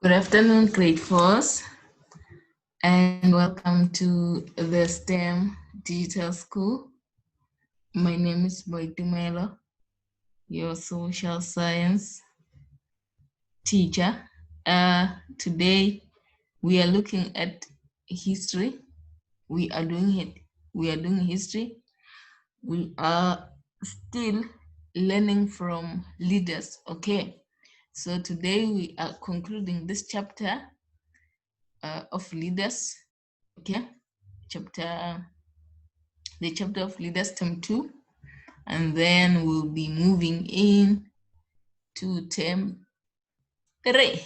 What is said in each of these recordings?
Good afternoon, grade fours, and welcome to the STEM Digital School. My name is Boitumelo, your social science teacher. Today we are looking at history. We are doing it. We are doing history. We are still learning from leaders. Okay, so today we are concluding this chapter of leaders. Okay, chapter the chapter of leaders term 2, and then we'll be moving in to term 3.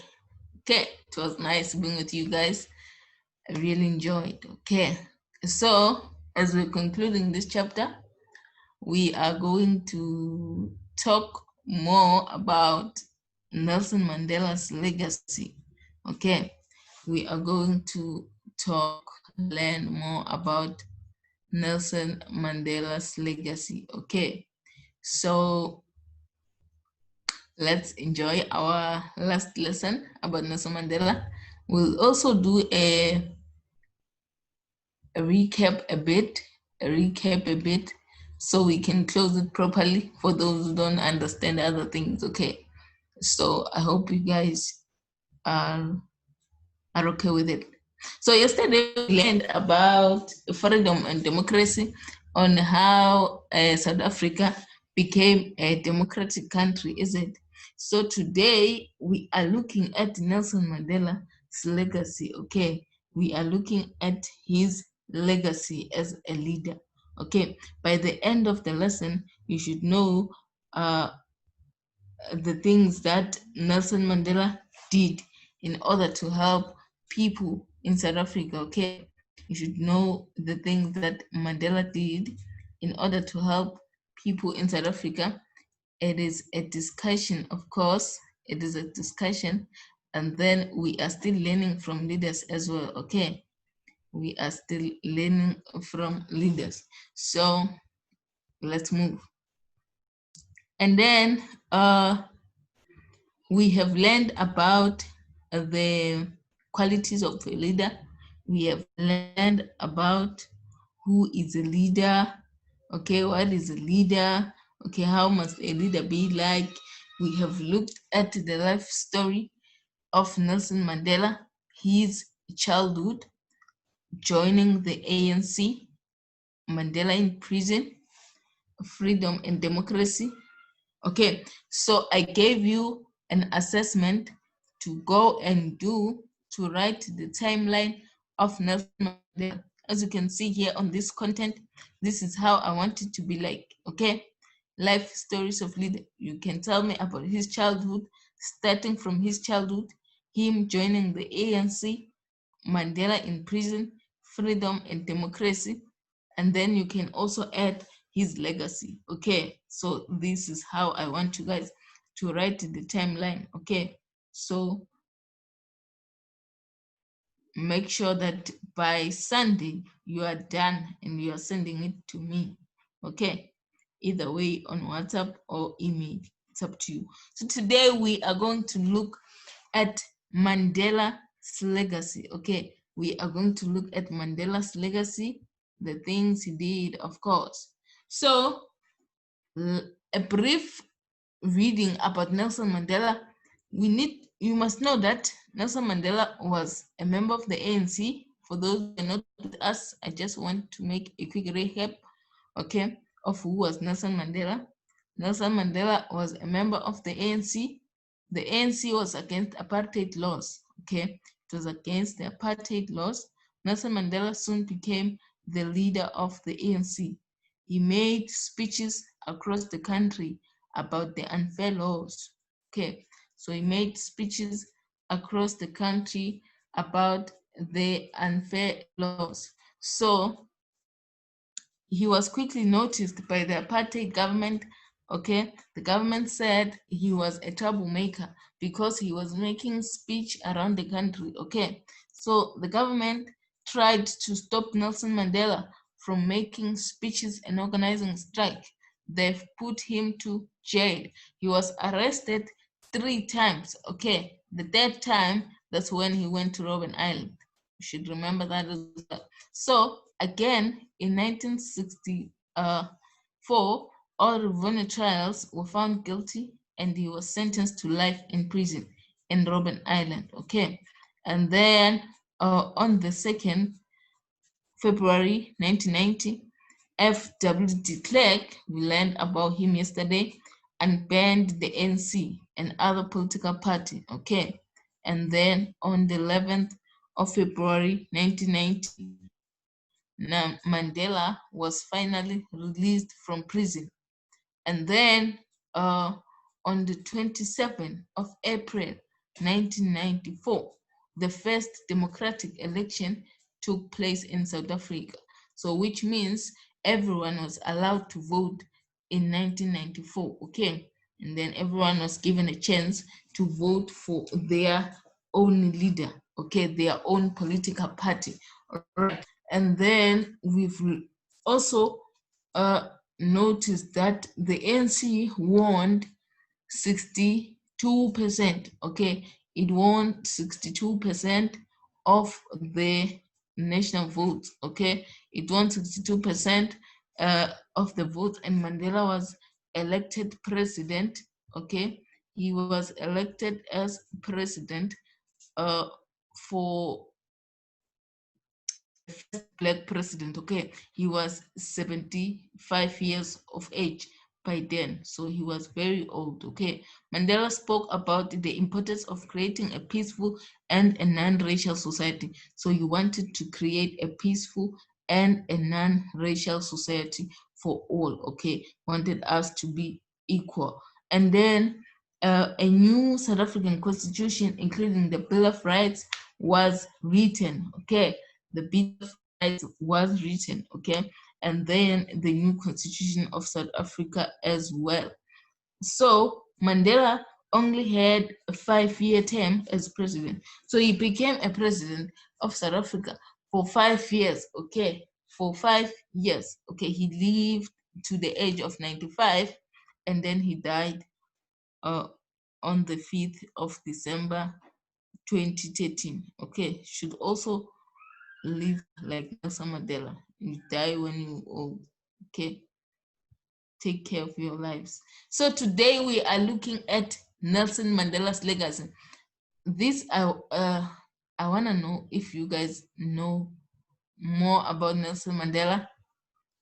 Okay, it was nice being with you guys. I really enjoyed. Okay, so as we're concluding this chapter, we are going to talk more about Nelson Mandela's legacy. Okay, we are going to learn more about Nelson Mandela's legacy. Okay, so let's enjoy our last lesson about Nelson Mandela. We'll also do a recap a bit, so we can close it properly for those who don't understand other things. Okay, so I hope you guys are okay with it. So yesterday we learned about freedom and democracy, on how South Africa became a democratic country, is it? So today we are looking at Nelson Mandela's legacy. Okay, we are looking at his legacy as a leader. Okay, by the end of the lesson, you should know uh, the things that Nelson Mandela did in order to help people in South Africa. Okay, you should know the things that Mandela did in order to help people in South Africa. It is a discussion, of course, it is a discussion, and then we are still learning from leaders as well. Okay, we are still learning from leaders. So let's move. And then we have learned about the qualities of a leader. We have learned about who is a leader. Okay, what is a leader? Okay, how must a leader be like? We have looked at the life story of Nelson Mandela, his childhood, joining the ANC, Mandela in prison, freedom and democracy. Okay, so I gave you an assessment to go and do, to write the timeline of Nelson Mandela. As you can see here on this content, this is how I want it to be like. Okay, life stories of leader. You can tell me about his childhood, starting from his childhood, him joining the ANC, Mandela in prison, freedom and democracy, and then you can also add his legacy. Okay, so this is how I want you guys to write the timeline. Okay, so make sure that by Sunday you are done and you are sending it to me. Okay, either way, on WhatsApp or email, it's up to you. So today we are going to look at Mandela's legacy. Okay, we are going to look at Mandela's legacy, the things he did, of course. So a brief reading about Nelson Mandela. You must know that Nelson Mandela was a member of the ANC. For those who are not with us, I just want to make a quick recap, okay, of who was Nelson Mandela. Nelson Mandela was a member of the ANC. The ANC was against apartheid laws, okay? It was against the apartheid laws. Nelson Mandela soon became the leader of the ANC. He made speeches across the country about the unfair laws, okay? So he made speeches across the country about the unfair laws. So he was quickly noticed by the apartheid government. Okay, the government said he was a troublemaker because he was making speech around the country. Okay, so the government tried to stop Nelson Mandela from making speeches and organizing strike. They've put him to jail. He was arrested 3 times. Okay, the third time That's when he went to Robben Island. You should remember that as well. So again, in 1964, all Rivonia trials were found guilty and he was sentenced to life in prison in Robben Island. Okay. And then on the 2nd February 1990, F.W. de Klerk, we learned about him yesterday, and banned the NC and other political party. Okay. And then on the 11th of February 1990, Mandela was finally released from prison. And then on the 27th of April 1994, the first democratic election took place in South Africa. So which means everyone was allowed to vote in 1994, okay? And then everyone was given a chance to vote for their own leader, okay, their own political party. All right. And then we've also noticed that the ANC won 62%. Okay, it won 62% of the national votes. Okay, it won 62% of the votes, and Mandela was elected president. Okay, he was elected as president for first black president. Okay, he was 75 years of age by then, so he was very old. Okay, Mandela spoke about the importance of creating a peaceful and a non-racial society. So he wanted to create a peaceful and a non-racial society for all. Okay, wanted us to be equal. And then a new South African constitution, including the Bill of Rights, was written. Okay, the Bill of Rights was written, okay, and then the new Constitution of South Africa as well. So Mandela only had a 5-year term as president. So he became a president of South Africa for 5 years, okay, for 5 years. Okay, he lived to the age of 95, and then he died uh, on the 5th of December 2013. Okay, should also live like Nelson Mandela. You die when you old. Okay, take care of your lives. So today we are looking at Nelson Mandela's legacy. This I wanna know if you guys know more about Nelson Mandela.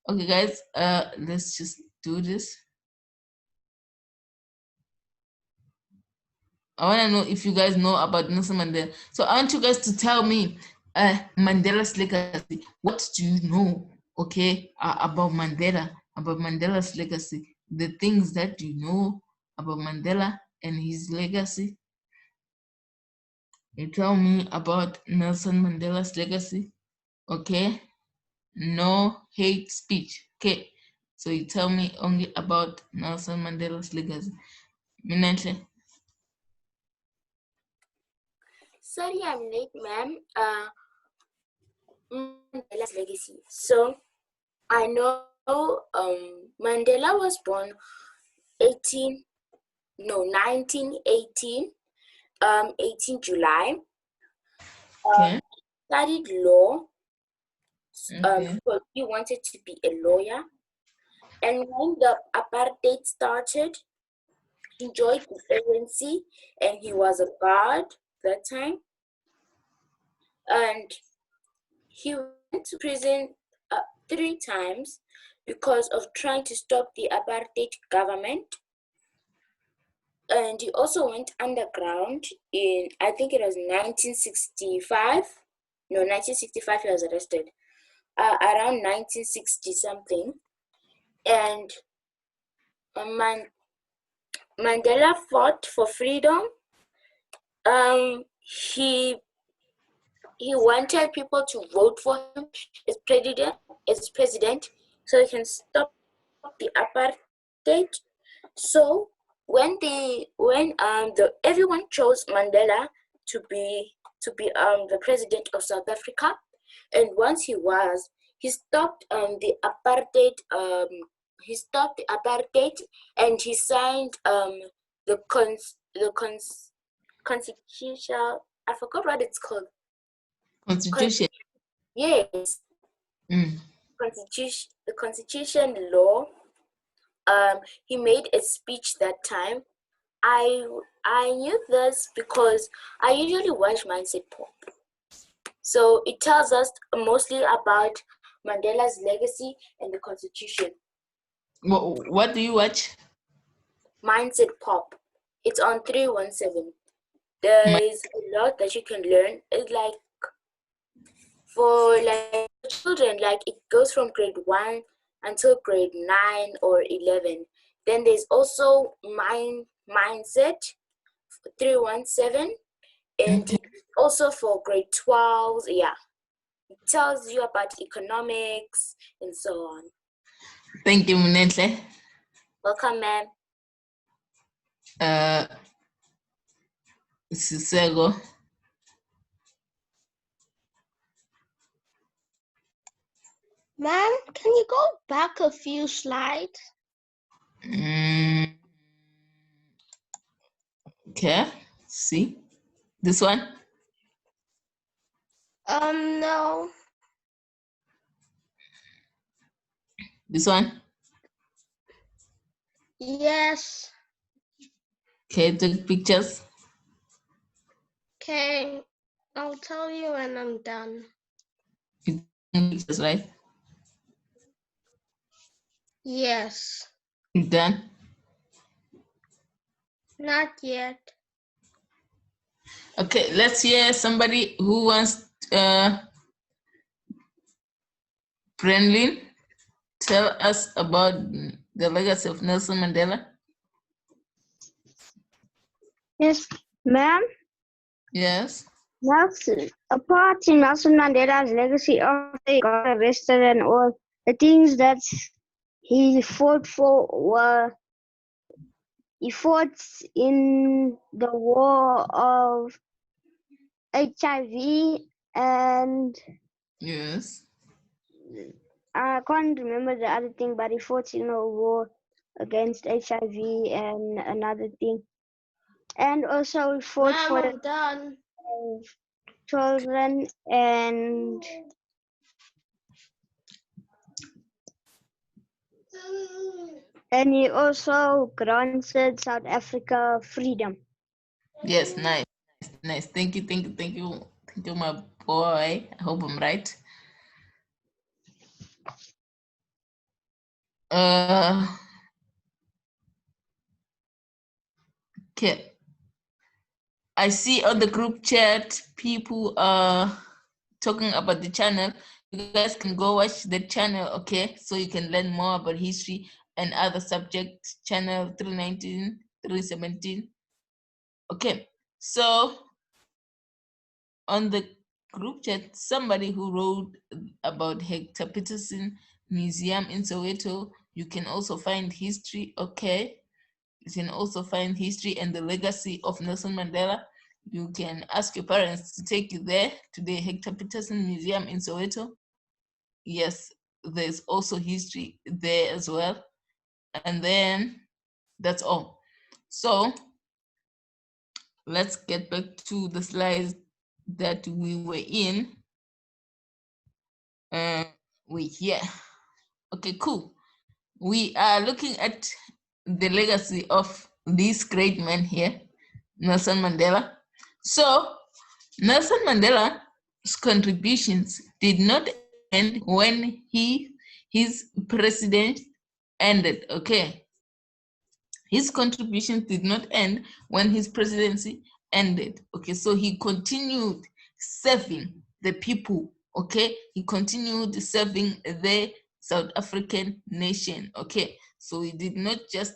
Okay, guys, let's just do this. I want to know if you guys know about Nelson Mandela. So I want you guys to tell me Mandela's legacy. What do you know, okay, about Mandela's legacy? The things that you know about Mandela and his legacy. You tell me about Nelson Mandela's legacy, okay? No hate speech, okay? So you tell me only about Nelson Mandela's legacy. Minentle. Sorry, I'm late, ma'am. Mandela's legacy. So I know Mandela was born 1918, 18 July. Okay. Studied law. Okay. Because he wanted to be a lawyer. And when the apartheid started, he joined the ANC, and he was a guard that time. And he went to prison 3 times because of trying to stop the apartheid government. And he also went underground in, I think it was 1965. No, 1965 he was arrested. Around 1960 something. And Mandela fought for freedom. He wanted people to vote for him as president, so he can stop the apartheid. So when everyone chose Mandela to be the president of South Africa, and once he stopped the apartheid. He stopped the apartheid, and he signed the constitutional I forgot what it's called. Constitution. Yes. Constitution, the Constitution law. He made a speech that time. I knew this because I usually watch Mindset Pop. So it tells us mostly about Mandela's legacy and the Constitution. What do you watch? Mindset Pop. It's on 317. There's a lot that you can learn. It's like for like children, like it goes from grade 1 until grade 9 or 11. Then there's also Mindset 317, and Okay. it's also for grade 12. Yeah, it tells you about economics and so on. Thank you, Munetle. Welcome, ma'am. Sisego. Ma'am, can you go back a few slides? Okay. See this one? No. This one? Yes. Okay, take pictures. Okay. I'll tell you when I'm done. You take pictures, right? Yes. You done? Not yet. Okay, let's hear somebody who wants Brenlin, tell us about the legacy of Nelson Mandela. Yes, ma'am. Yes. Nelson, apart from Nelson Mandela's legacy after he got arrested and all, the things that he fought for were he fought in the war of HIV, and Yes. I can't remember the other thing, but he fought in a war against HIV and another thing. And also he fought Ma'am, for I'm done. children, and he also granted South Africa freedom. Yes, nice, nice. Thank you, thank you, thank you. Thank you, my boy. I hope I'm right. Okay. I see on the group chat people are talking about the channel. You guys can go watch the channel, okay? So you can learn more about history and other subjects. Channel 319, 317. Okay, so on the group chat, somebody who wrote about Hector Peterson Museum in Soweto. You can also find history, okay? You can also find history and the legacy of Nelson Mandela. You can ask your parents to take you there to the Hector Peterson Museum in Soweto. Yes, there's also history there as well. And then that's all. So let's get back to the slides that we were in. Yeah. Okay, cool. We are looking at the legacy of this great man here, Nelson Mandela. So Nelson Mandela's contributions did not end when his presidency ended. Okay, his contributions did not end when his presidency ended. Okay, so he continued serving the people. Okay, he continued serving the South African nation. Okay, so he did not just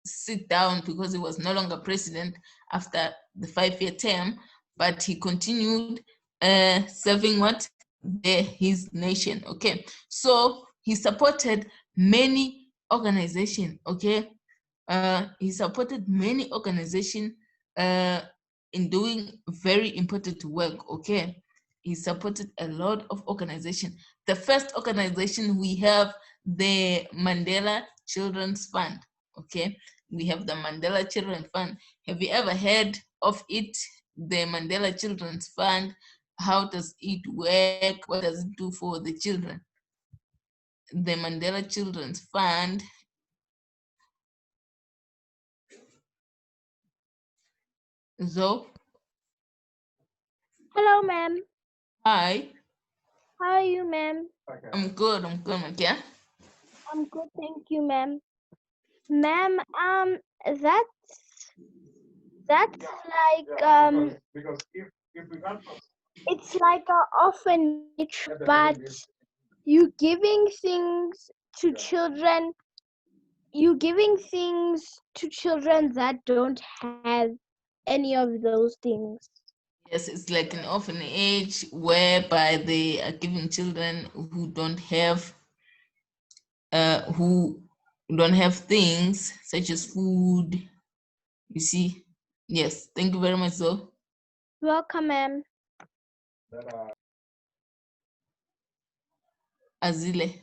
sit down because he was no longer president after the 5-year term, but he continued serving his nation. Okay, so he supported many organizations. Okay, he supported many organizations in doing very important work. Okay, he supported a lot of organizations. The first organization we have, the Mandela Children's Fund. Okay, we have the Mandela Children Fund. Have you ever heard of it? the Mandela Children's Fund, how does it work? What does it do for the children? The Mandela Children's Fund So, Hello, ma'am. hi, How are you, ma'am? I'm good, my dear. I'm good, thank you, ma'am. Ma'am, that's like it's like a orphanage, but you giving things to children. You giving things to children that don't have any of those things. Yes, it's like an orphanage whereby they are giving children who don't have things such as food. You see? Yes, thank you very much, so. Welcome, ma'am. Azile.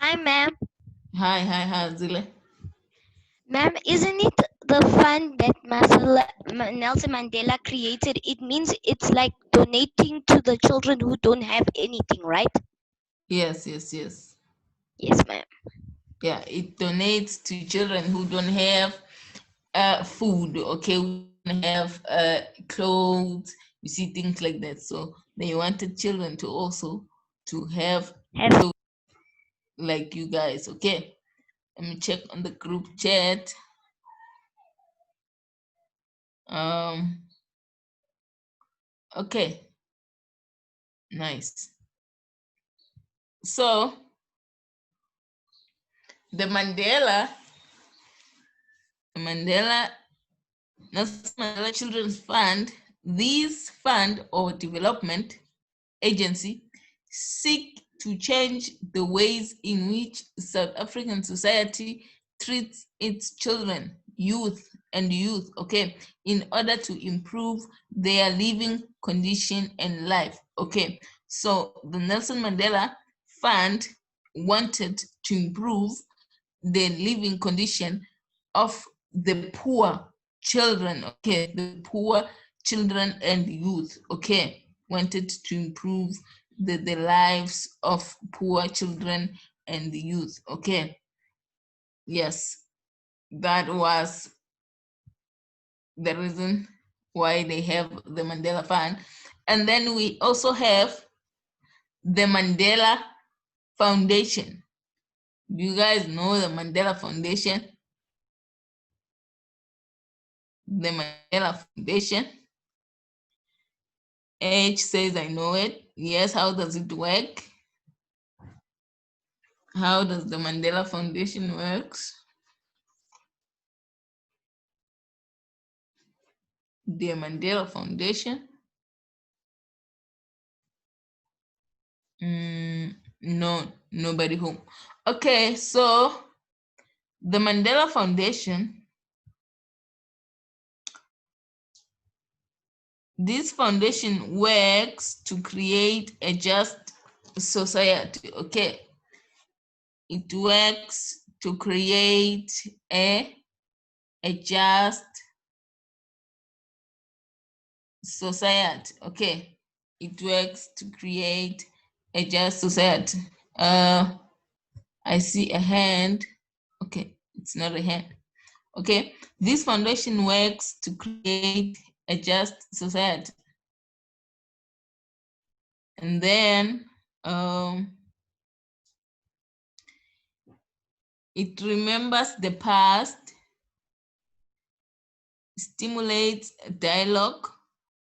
Hi, ma'am. Hi, Azile. Ma'am, isn't it the fund that Nelson Mandela created? It means it's like donating to the children who don't have anything, right? Yes. Yes, ma'am. Yeah, it donates to children who don't have food, okay, who don't have clothes, you see, things like that. So they wanted children to also to have clothes like you guys, okay? Let me check on the group chat. Okay, nice. So the Mandela Nelson Mandela Children's Fund, this fund or development agency seek to change the ways in which South African society treats its children, youth, okay, in order to improve their living condition and life, okay. So the Nelson Mandela Fund wanted to improve the living condition of the poor children, okay, the poor children and youth, okay, wanted to improve the lives of poor children and the youth, okay. Yes, that was the reason why they have the Mandela Fund. And then we also have the Mandela Foundation. Do you guys know the Mandela Foundation? The Mandela Foundation. H says, I know it. Yes, how does it work? How does the Mandela Foundation works? The Mandela Foundation? No, nobody home. Okay, so the Mandela Foundation, this foundation works to create a just society, okay? It works to create a just society, okay? It works to create a just society. I see a hand. Okay, it's not a hand. Okay, this foundation works to create a just society. And then it remembers the past, stimulates dialogue,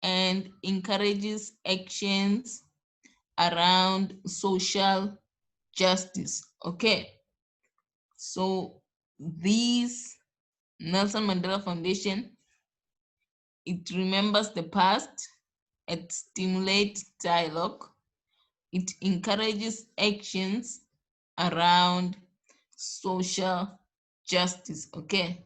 and encourages actions around social justice. Okay, so this Nelson Mandela Foundation, it remembers the past, it stimulates dialogue, it encourages actions around social justice. Okay.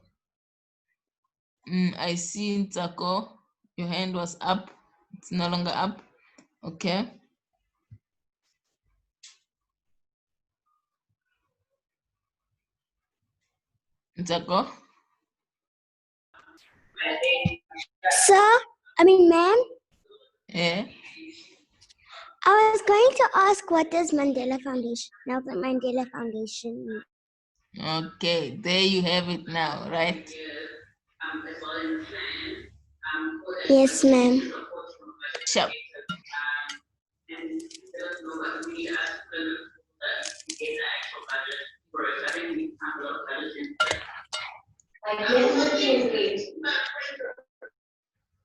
I see Ntako, your hand was up. It's no longer up. Okay. Jago? Ma'am, Yeah. I was going to ask, what does Mandela Foundation, Nelson Mandela Foundation mean? Okay, there you have it now, right? Yes, ma'am. Sharp.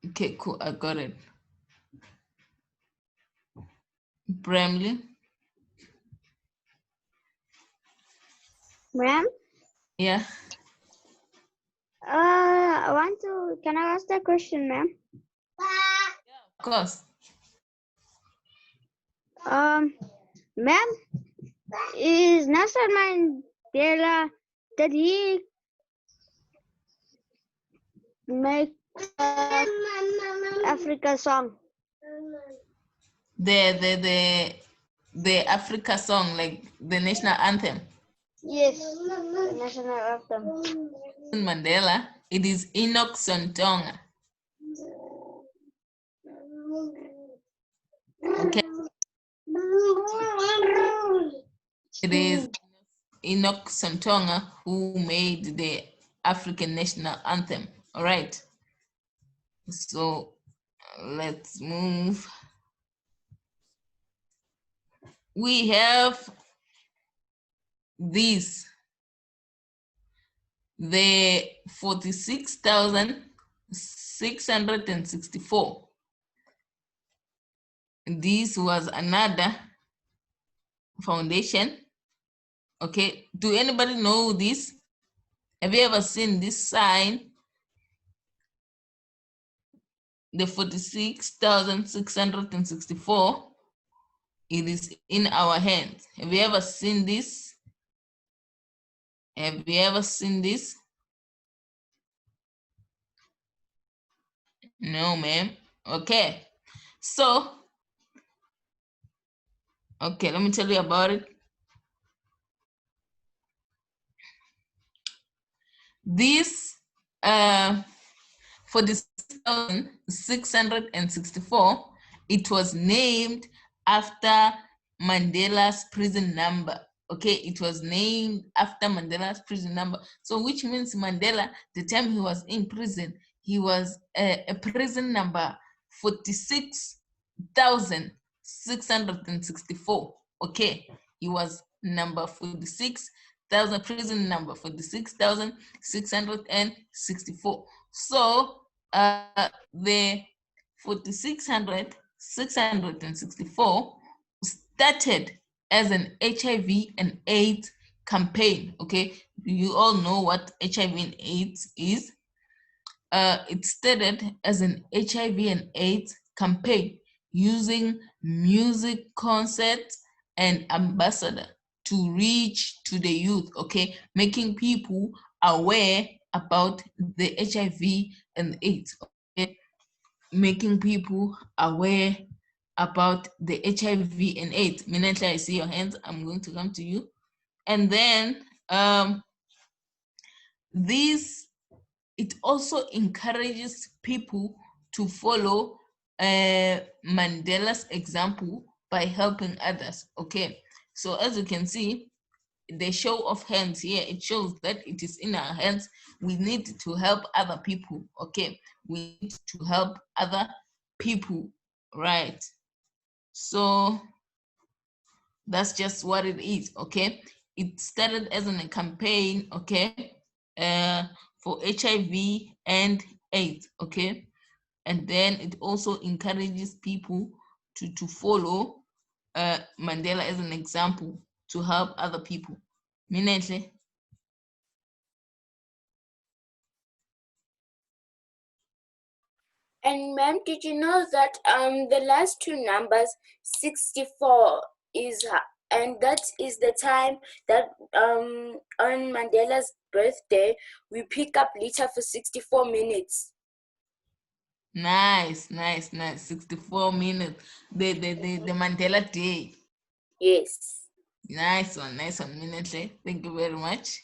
Okay, cool. I got it. Bramley? Ma'am, Yeah. can I ask that question, ma'am? Of course. Ma'am, is Nelson Mandela, did he make Africa song? The Africa song, like the national anthem. Yes, the national anthem. Mandela, it is Enoch Sontonga. Okay, it is Enoch Sontonga who made the African national anthem. All right. So let's move. We have these, the 46,664. This was another foundation. Okay, do anybody know this? Have you ever seen this sign? The 46,664. It is in our hands. Have you ever seen this? Have you ever seen this? No, ma'am. Okay. So, okay, let me tell you about it. This for the 664, it was named after Mandela's prison number. Okay, it was named after Mandela's prison number. So which means Mandela, the time he was in prison, he was a prison number 46,664. Okay, he was number 46,000, prison number 46,664. So the 664 started as an HIV and AIDS campaign. Okay, you all know what HIV and AIDS is. It started as an HIV and AIDS campaign using music, concerts, and ambassador to reach to the youth, okay, making people aware about the HIV and AIDS, okay, making people aware about the HIV and AIDS. Minately, I see your hands, I'm going to come to you. And then this, it also encourages people to follow Mandela's example by helping others. Okay, so as you can see, the show of hands here, it shows that it is in our hands. We need to help other people. Okay, we need to help other people, right? So that's just what it is. Okay, it started as a campaign, okay, for HIV and AIDS, okay, and then it also encourages people to follow Mandela as an example to help other people. Minenhle. And ma'am, did you know that the last two numbers, 64, is and that is the time that on Mandela's birthday we pick up litter for 64 minutes. Nice. 64 minutes. The Mandela Day. Yes. Nice one, Minenhle. Thank you very much.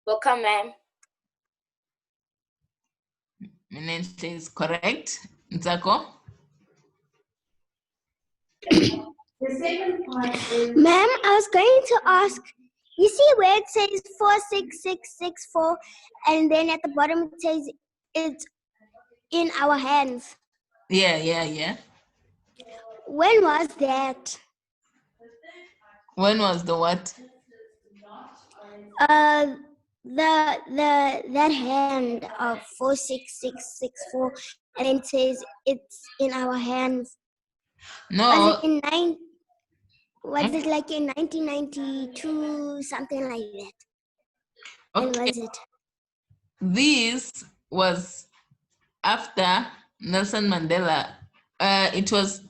Welcome, ma'am. Minente is correct. Nzako? Ma'am, I was going to ask, you see where it says 46664 and then at the bottom it says it's in our hands. Yeah. When was that? When was the what? That hand of 46664 and then it says it's in our hands. No. Was it like in 1992, something like that? When Okay. was it? This was after Nelson Mandela. It was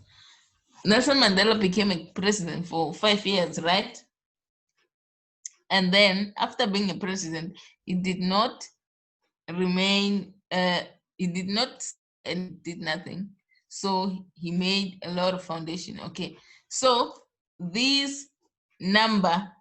Nelson Mandela became a president for 5 years, right? And then after being a president, he did not remain, he did not and did nothing. So he made a lot of foundation. Okay. So this number,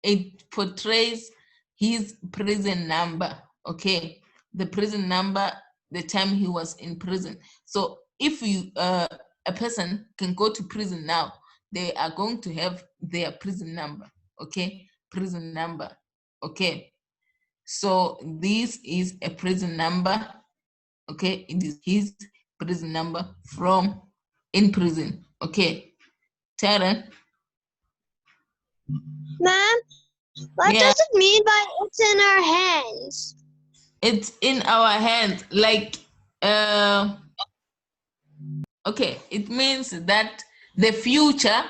it portrays his prison number. Okay. The prison number, the time he was in prison. So if you a person can go to prison now, they are going to have their prison number. Okay. Prison number. Okay. So this is a prison number. Okay, it is his prison number from in prison. Okay, Taryn. Ma'am, what Yeah, does it mean by it's in our hands? it's in our hands. Like, okay, it means that the future,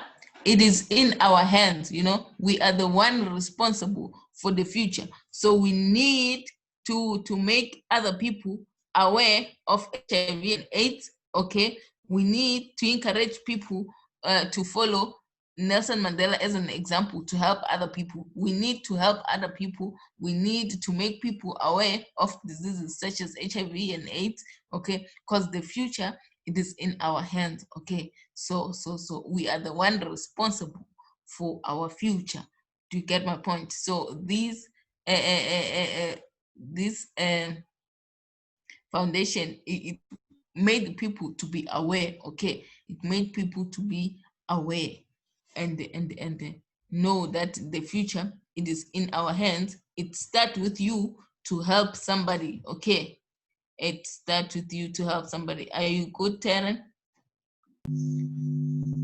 it is in our hands. You know, we are the one responsible for the future. So we need to make other people aware of HIV and AIDS. Okay, we need to encourage people to follow Nelson Mandela as an example to help other people. We need to help other people. We need to make people aware of diseases such as HIV and AIDS. Okay, because the future, it is in our hands. Okay, so we are the one responsible for our future. Do you get my point? So these this foundation, it made people to be aware. Okay, it made people to be aware and know that the future, it is in our hands. It starts with you to help somebody. Okay, it starts with you to help somebody. Are you good, Taryn?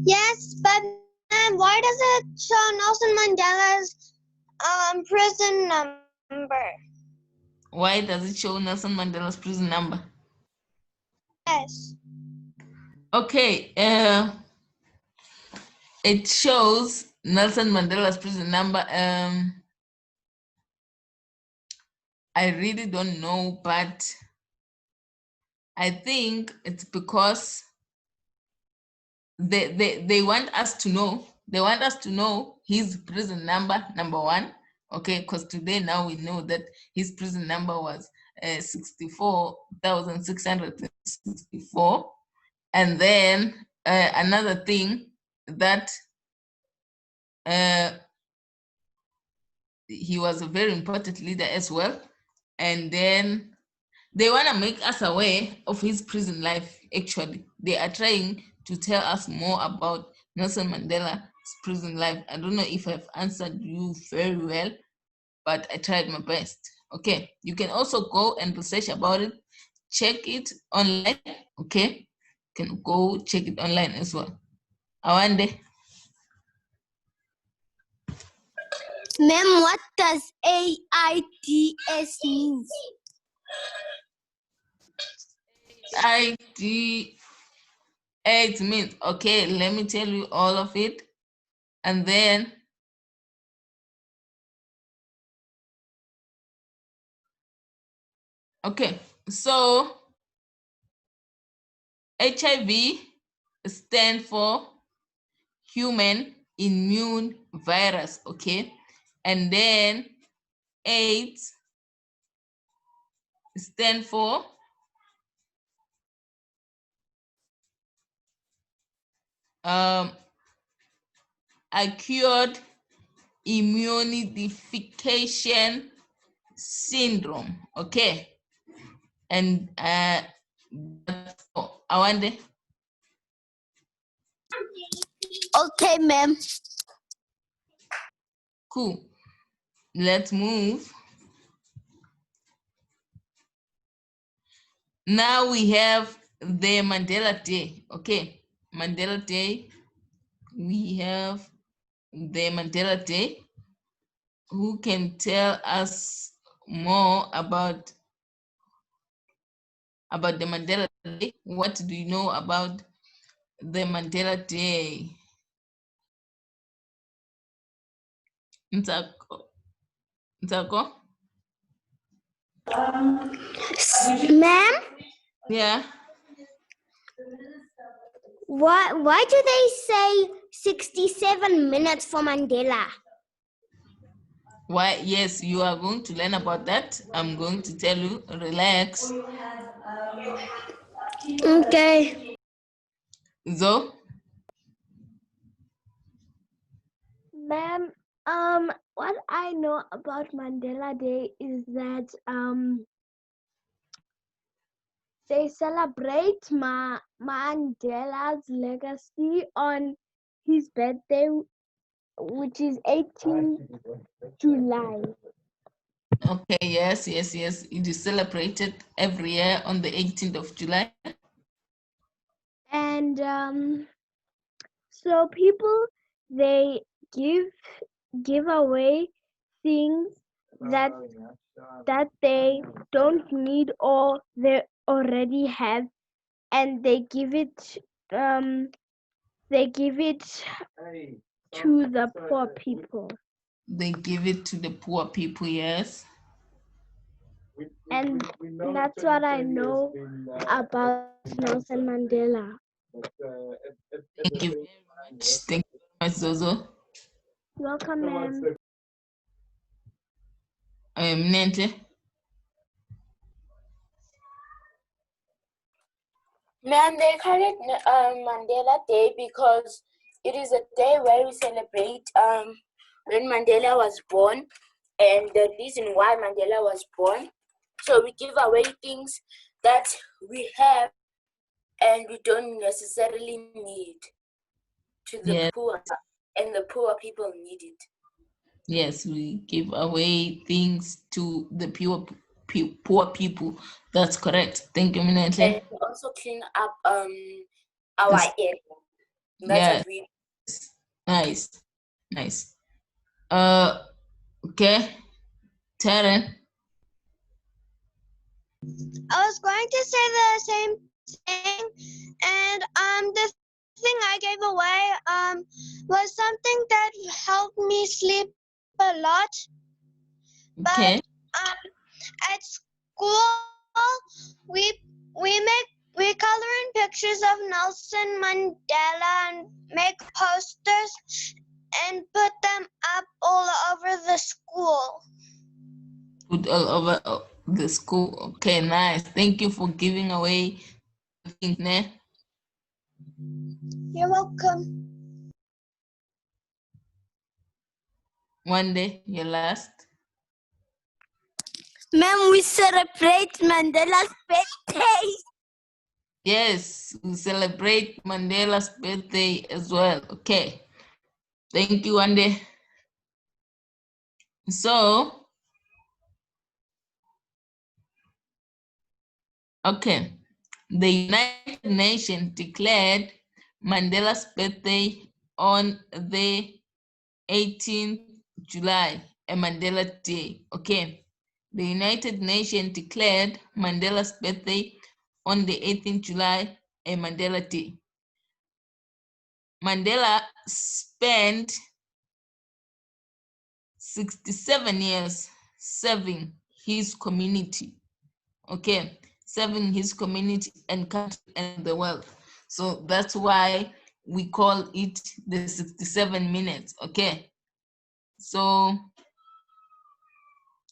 Yes, but ma'am, why does it show Nelson Mandela's prison number? Why does it show Nelson Mandela's prison number? Yes. Okay, it shows Nelson Mandela's prison number. I really don't know, but I think it's because they want us to know. They want us to know his prison number, number one. Okay, because today now we know that his prison number was 64,664. And then another thing that he was a very important leader as well. And then they want to make us aware of his prison life. Actually, they are trying to tell us more about Nelson Mandela's prison life. I don't know if I've answered you very well, but I tried my best. Okay, you can also go and research about it, check it online. Okay, you can go check it online as well. Awande. Ma'am, what does AIDS mean? AIDS means, okay, let me tell you all of it. And then okay, so HIV stands for human immune virus, okay? And then AIDS stands for acquired immunification syndrome, okay? And Awande. Okay, ma'am. Cool. Let's move. Now we have the Mandela Day. Okay, Mandela Day. We have the Mandela Day. Who can tell us more about the Mandela Day? What do you know about the Mandela Day? Ntako? Ma'am, Yeah. why do they say 67 minutes for Mandela? Why? Yes, you are going to learn about that. I'm going to tell you. Relax. Okay. So, Ma'am, what I know about Mandela Day is that they celebrate Mandela's legacy on his birthday, which is 18 July. okay, yes. It is celebrated every year on the 18th of July. And so people, they give away things that they don't need or they already have, and they give it to the poor people. They give it to the poor people, yes. And that's what I know about Nelson Mandela. Thank you very much. Thank you very much, Zozo. Welcome, ma'am. Nente. Ma'am, they call it Mandela Day because it is a day where we celebrate when Mandela was born and the reason why Mandela was born. So we give away things that we have and we don't necessarily need to the Yes. poor, and the poor people need it. Yes, we give away things to the poor people. That's correct. Thank you, Minente. And we also clean up our This- area. That's Yes. what we Nice. Okay. Taryn. I was going to say the same thing, and the thing I gave away was something that helped me sleep a lot. Okay. But at school, we we color in pictures of Nelson Mandela and make posters and put them up all over the school. Put all over the school. Okay, nice. Thank you for giving away things, ne? You're welcome. One day, your last. Ma'am, we celebrate Mandela's birthday. Yes, we celebrate Mandela's birthday as well. Okay. Thank you, Wande. So, okay. The United Nations declared Mandela's birthday on the 18th July, a Mandela Day. Okay. The United Nations declared Mandela's birthday on the 18th July, a Mandela Day. Mandela spent 67 years serving his community. Okay, serving his community and country and the world. So that's why we call it the 67 minutes. Okay, so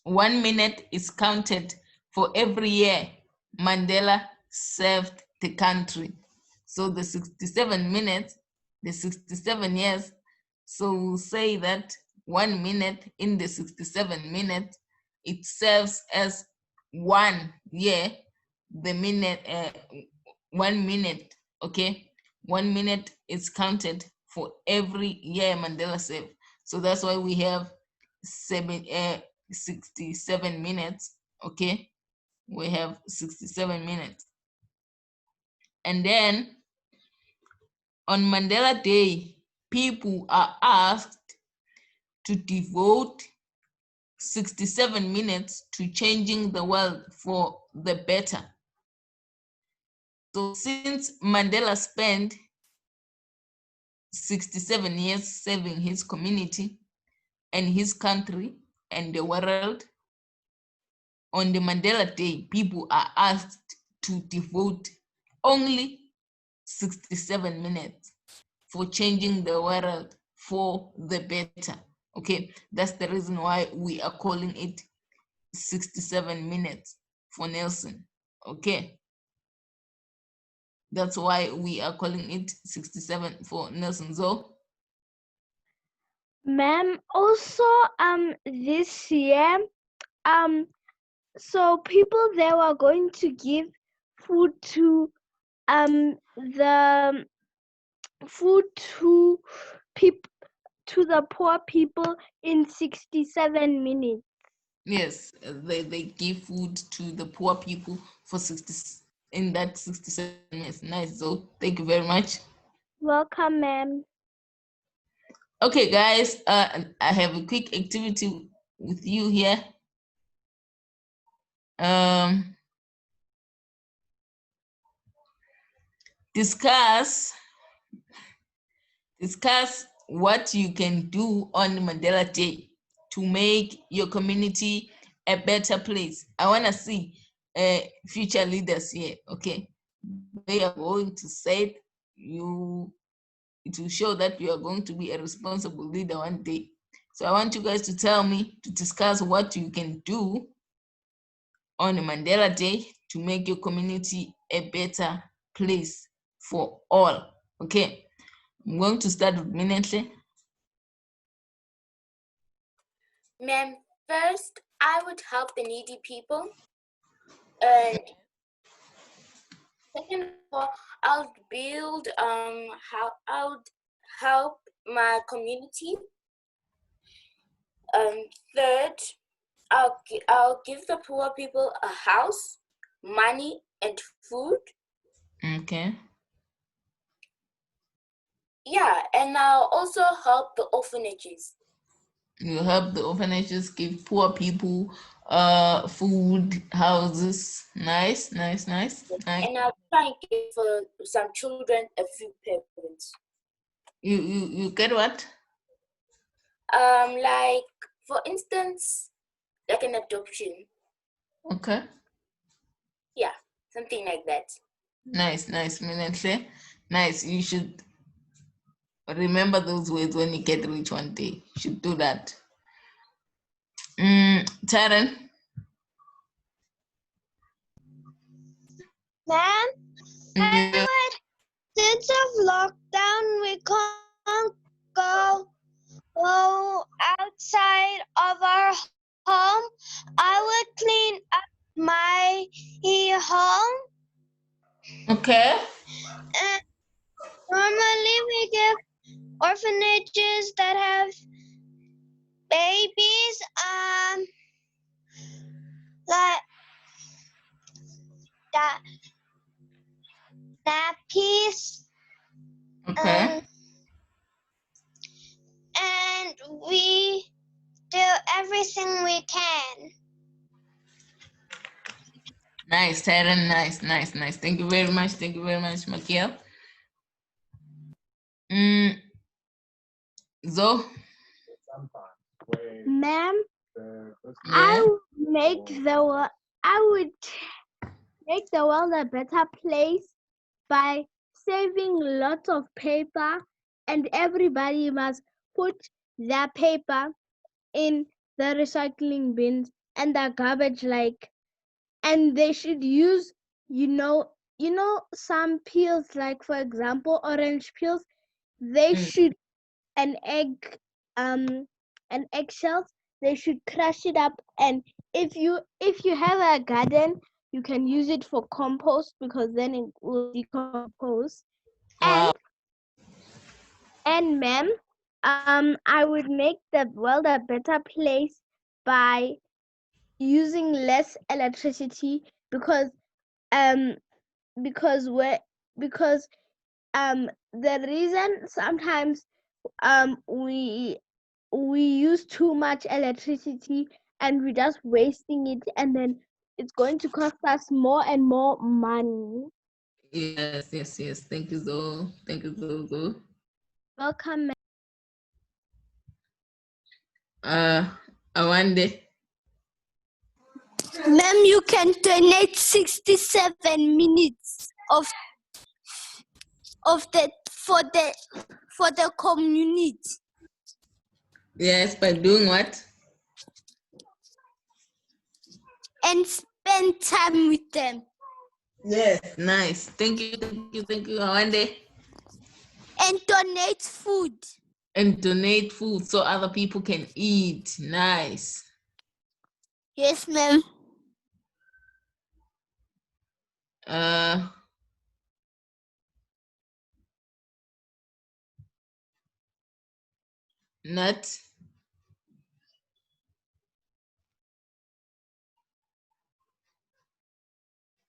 1 minute is counted for every year Mandela served the country. So the 67 minutes, the 67 years, so we'll say that 1 minute in the 67 minutes, it serves as 1 year the minute, 1 minute, okay? 1 minute is counted for every year Mandela served. So that's why we have 67 minutes, okay? We have 67 minutes. And then on Mandela Day, people are asked to devote 67 minutes to changing the world for the better. So since Mandela spent 67 years serving his community and his country and the world, on the Mandela Day, people are asked to devote only 67 minutes for changing the world for the better. Okay, that's the reason why we are calling it 67 minutes for Nelson. Okay, that's why we are calling it 67 for Nelson. So, Ma'am, also this year, so people, they were going to give food to the food to people, to the poor people in 67 minutes. yes, they give food to the poor people for 60 in that 67 minutes. Nice. So thank you very much. Welcome, ma'am. Okay, guys, I have a quick activity with you here. Discuss what you can do on Mandela Day to make your community a better place. I want to see future leaders here. Okay, they are going to say it will show that you are going to be a responsible leader one day. So I want you guys to tell me, to discuss what you can do on Mandela Day to make your community a better place for all. Okay, I'm going to start with Minentle. Ma'am, first I would help the needy people, and second of all, I would build how I would help my community. Third, I'll give the poor people a house, money, and food. Okay. Yeah, and I'll also help the orphanages. You help the orphanages, give poor people food, houses. Nice. And I'll try and give some children a few parents. You get what? Like for instance, like an adoption. Okay. Yeah, something like that. Nice, Minentle. Nice. You should remember those words when you get rich one day. You should do that. Taryn. Ma'am, Yeah. since of lockdown, we can't go outside of our home. I would clean up my home. Okay. And normally we give orphanages that have babies, like that nappies. Okay. And we do everything we can. Nice, Taryn. Nice. Thank you very much, Makiel. Zo. Ma'am, Yeah. I would make the world a better place by saving lots of paper, and everybody must put their paper in the recycling bins and the garbage, like, and they should use, some peels, like for example orange peels, they should an eggshells, they should crush it up, and if you have a garden, you can use it for compost because then it will decompose. Wow. And ma'am, I would make the world a better place by using less electricity because we're because the reason sometimes we use too much electricity and we're just wasting it, and then it's going to cost us more and more money. Yes. Thank you, Zo. Thank you, Zo. Welcome, ma'am. Awande. Ma'am, you can donate 67 minutes of the for the community Yes, by doing what? and spend time with them Yes. Nice. Thank you, Awande. and donate food. And donate food so other people can eat. Nice. Yes, ma'am. Nut.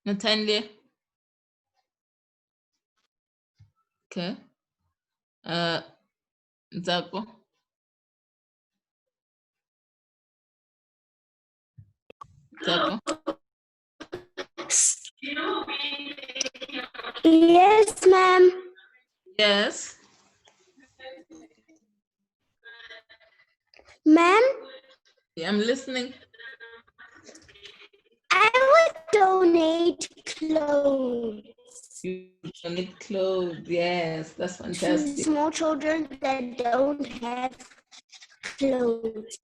Natande. Okay. Nzako. Nzako. Yes, ma'am. Yes. Ma'am, I'm listening. I would donate clothes You donate clothes. Yes, that's to fantastic. small children that don't have clothes.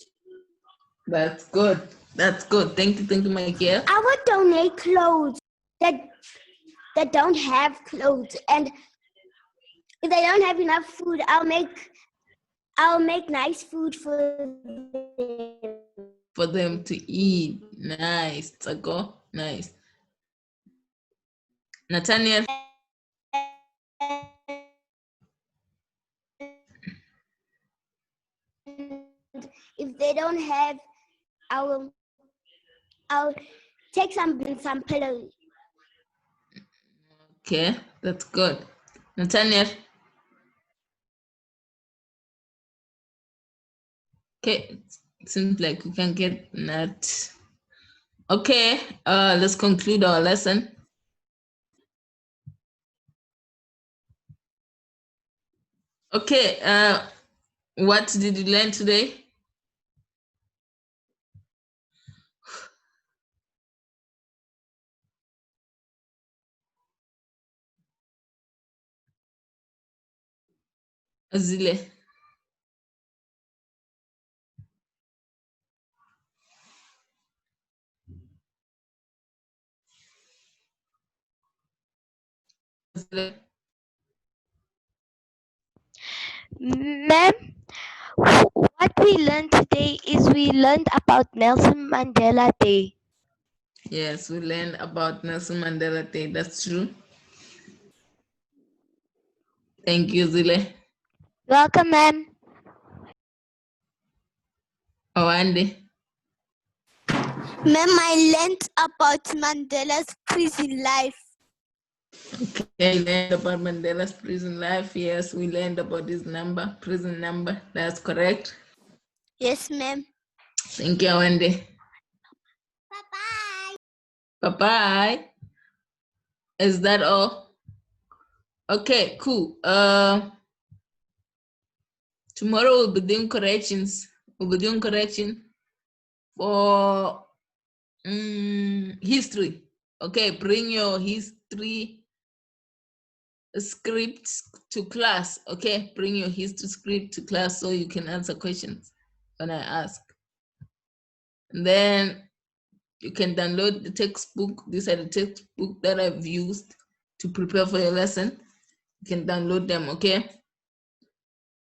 That's good. That's good. Thank you, my dear. I would donate clothes that don't have clothes, and if they don't have enough food, I'll make nice food for them. For them to eat. Nice. Tsako. Nice. Nathaniel. If they don't have, I'll take some pillows. Okay, that's good. Nathaniel. Okay, it seems like we can get that. Okay, let's conclude our lesson. Okay, what did you learn today? Azile. Azile. Ma'am, what we learned today is we learned about Nelson Mandela Day. Yes, we learned about Nelson Mandela Day. That's true. Thank you, Zile. Welcome, ma'am. Awande. Ma'am, I learned about Mandela's prison life. Okay, we learned about Mandela's prison life. Yes, we learned about his number, prison number. That's correct. Yes, ma'am. Thank you, Awande. Bye-bye. Bye-bye. Is that all? Okay, cool. Tomorrow we'll be doing corrections. We'll be doing correction for history. Okay, bring your history script to class. Okay, bring your history script to class so you can answer questions when I ask. And then you can download the textbook. These are the textbook that I've used to prepare for your lesson. You can download them, okay?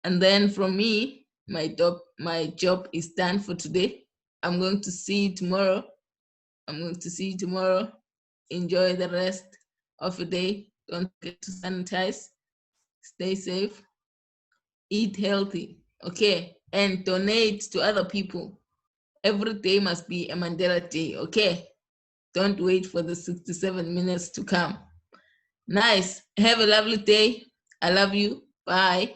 And then from me, my job is done for today. I'm going to see you tomorrow. enjoy the rest of your day. Don't forget to sanitize, stay safe, eat healthy, okay? And donate to other people. Every day must be a Mandela Day, okay? Don't wait for the 67 minutes to come. Nice. Have a lovely day. I love you. Bye.